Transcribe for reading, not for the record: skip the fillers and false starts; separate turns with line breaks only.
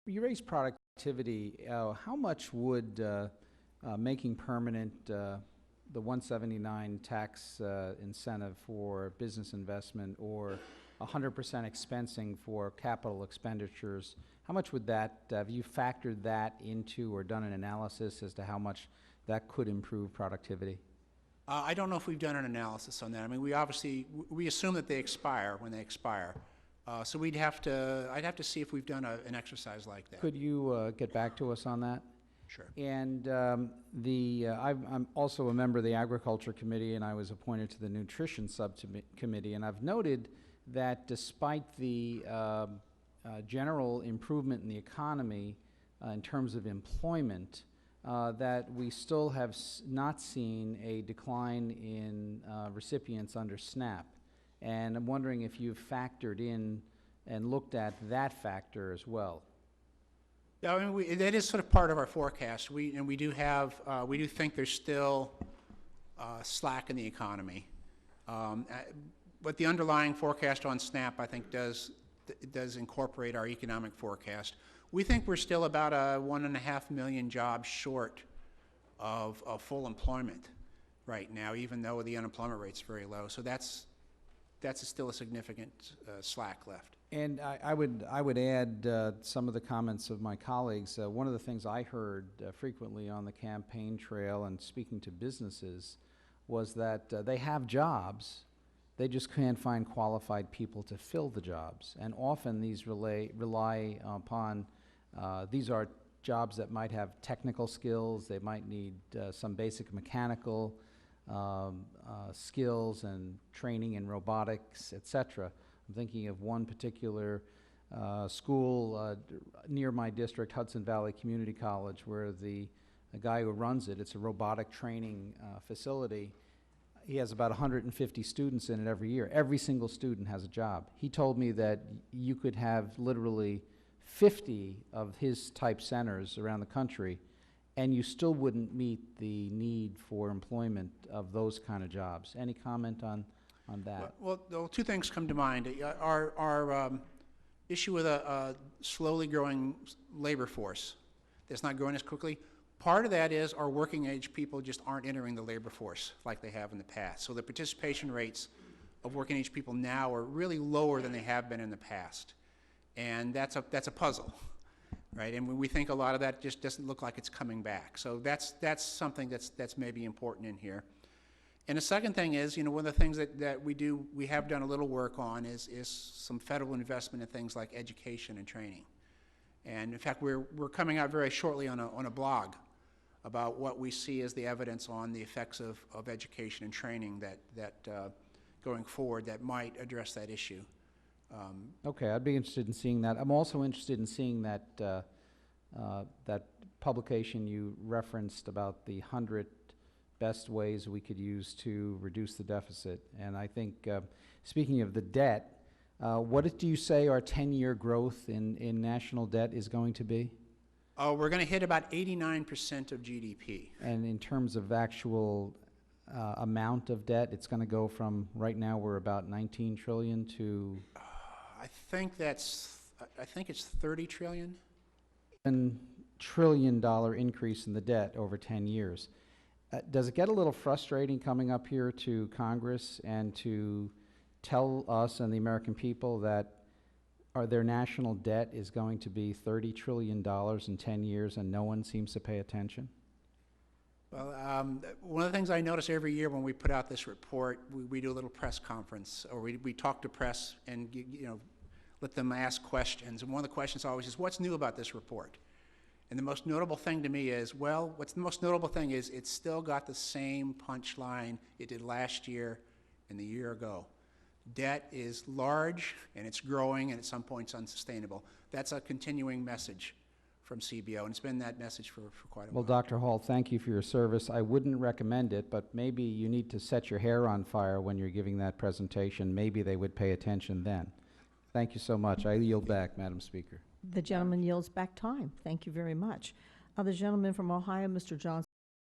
You raise productivity. How much would making permanent the 179 tax incentive for business investment or 100% expensing for capital expenditures, how much would that, have you factored that into or done an analysis as to how much that could improve productivity?
I don't know if we've done an analysis on that. I mean, we assume that they expire when they expire. So I'd have to see if we've done an exercise like that.
Could you get back to us on that?
Sure.
And I'm also a member of the Agriculture Committee, and I was appointed to the Nutrition Subcommittee, and I've noted that despite the general improvement in the economy in terms of employment, that we still have not seen a decline in recipients under SNAP. And I'm wondering if you've factored in and looked at that factor as well.
Yeah, I mean, that is sort of part of our forecast. We do think there's still slack in the economy. But the underlying forecast on SNAP, I think, does incorporate our economic forecast. We think we're still about 1.5 million jobs short of full employment right now, even though the unemployment rate's very low. So that's still a significant slack left.
And I would add some of the comments of my colleagues. One of the things I heard frequently on the campaign trail and speaking to businesses was that they have jobs, they just can't find qualified people to fill the jobs. And often these rely upon, these are jobs that might have technical skills, they might need some basic mechanical skills and training in robotics, etc. I'm thinking of one particular school near my district, Hudson Valley Community College, where the guy who runs it, it's a robotic training facility. He has about 150 students in it every year. Every single student has a job. He told me that you could have literally 50 of his type centers around the country, and you still wouldn't meet the need for employment of those kind of jobs. Any comment on that?
Well, two things come to mind. Our issue with a slowly growing labor force that's not growing as quickly, part of that is our working age people just aren't entering the labor force like they have in the past. So the participation rates of working age people now are really lower than they have been in the past. And that's a puzzle, right? And we think a lot of that just doesn't look like it's coming back. So that's something that's maybe important in here. And the second thing is, one of the things that we have done a little work on is some federal investment in things like education and training. And in fact, we're coming out very shortly on a blog about what we see as the evidence on the effects of education and training that going forward that might address that issue.
Okay, I'd be interested in seeing that. I'm also interested in seeing that that publication you referenced about the 100 best ways we could use to reduce the deficit. And I think, speaking of the debt, what do you say our 10-year growth in national debt is going to be?
We're going to hit about 89% of GDP.
And in terms of actual amount of debt, it's going to go from, right now we're about 19 trillion to...
I think it's 30 trillion.
$1 trillion increase in the debt over 10 years. Does it get a little frustrating coming up here to Congress and to tell us and the American people that their national debt is going to be $30 trillion in 10 years and no one seems to pay attention?
Well, one of the things I notice every year when we put out this report, we do a little press conference, or we talk to press and let them ask questions. And one of the questions always is, what's new about this report? And the most notable thing to me is, well, what's the most notable thing is it's still got the same punchline it did last year and the year ago. Debt is large, and it's growing, and at some points unsustainable. That's a continuing message from CBO, and it's been that message for quite a while.
Well, Dr. Hall, thank you for your service. I wouldn't recommend it, but maybe you need to set your hair on fire when you're giving that presentation. Maybe they would pay attention then. Thank you so much. I yield back, Madam Speaker.
The gentleman yields back time. Thank you very much. The gentleman from Ohio, Mr. Johnson.